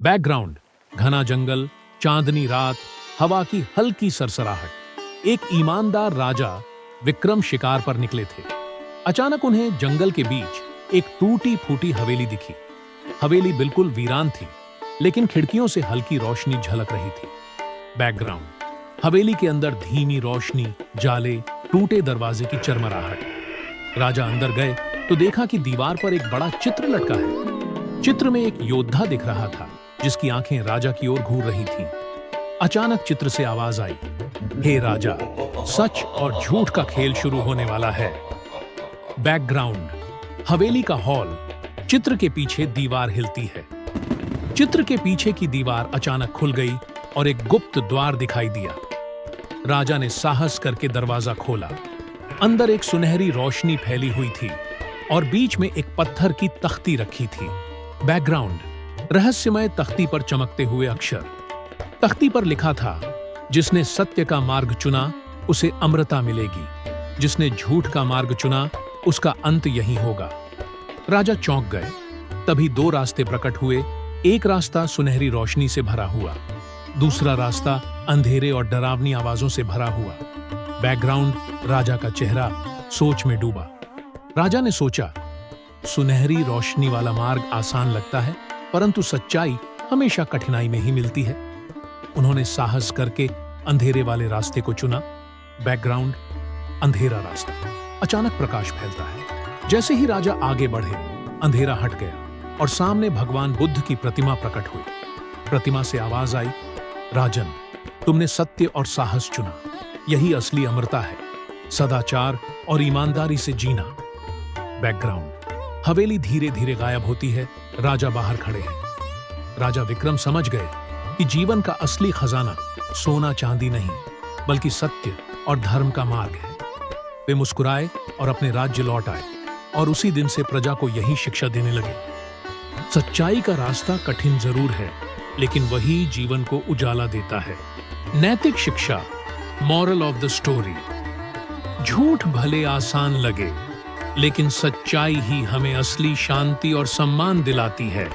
Background, घना जंगल, चांदनी रात, हवा की हल्की सरसराहट। एक ईमानदार राजा विक्रम शिकार पर निकले थे। अचानक उन्हें जंगल के बीच एक टूटी फूटी हवेली दिखी। हवेली बिल्कुल वीरान थी, लेकिन खिड़कियों से हल्की रोशनी झलक रही थी। बैकग्राउंड, हवेली के अंदर धीमी रोशनी, जाले, टूटे दरवाजे की चरमराहट। राजा अंदर गए तो देखा कि दीवार पर एक बड़ा चित्र लटका है। चित्र में एक योद्धा दिख रहा था, जिसकी आंखें राजा की ओर घूर रही थीं। अचानक चित्र से आवाज आई, हे राजा, सच और झूठ का खेल शुरू होने वाला है। बैकग्राउंड, हवेली का हॉल, चित्र के पीछे दीवार हिलती है। चित्र के पीछे की दीवार अचानक खुल गई और एक गुप्त द्वार दिखाई दिया। राजा ने साहस करके दरवाजा खोला। अंदर एक सुनहरी रोशनी फैली हुई थी और बीच में एक पत्थर की तख्ती रखी थी। बैकग्राउंड, रहस्यमय तख्ती पर चमकते हुए अक्षर। तख्ती पर लिखा था, जिसने सत्य का मार्ग चुना उसे अमरता मिलेगी, जिसने झूठ का मार्ग चुना उसका अंत यही होगा। राजा चौंक गए। तभी दो रास्ते प्रकट हुए। एक रास्ता सुनहरी रोशनी से भरा हुआ, दूसरा रास्ता अंधेरे और डरावनी आवाजों से भरा हुआ। बैकग्राउंड, राजा का चेहरा सोच में डूबा। राजा ने सोचा, सुनहरी रोशनी वाला मार्ग आसान लगता है, परंतु सच्चाई हमेशा कठिनाई में ही मिलती है। उन्होंने साहस करके अंधेरे वाले रास्ते को चुना। बैकग्राउंड, अंधेरा रास्ता। अचानक प्रकाश फैलता है। जैसे ही राजा आगे बढ़े, अंधेरा हट गया और सामने भगवान बुद्ध की प्रतिमा प्रकट हुई। प्रतिमा से आवाज आई, राजन, तुमने सत्य और साहस चुना। यही असली अमरता है, सदाचार और ईमानदारी से जीना। बैकग्राउंड, हवेली धीरे धीरे गायब होती है। राजा बाहर खड़े हैं। राजा विक्रम समझ गए कि जीवन का असली खजाना सोना चांदी नहीं, बल्कि सत्य और धर्म का मार्ग है। वे मुस्कुराए और अपने राज्य लौट आए और उसी दिन से प्रजा को यही शिक्षा देने लगे। सच्चाई का रास्ता कठिन जरूर है, लेकिन वही जीवन को उजाला देता है। नैतिक शिक्षा, मॉरल ऑफ द स्टोरी, झूठ भले आसान लगे, लेकिन सच्चाई ही हमें असली शांति और सम्मान दिलाती है।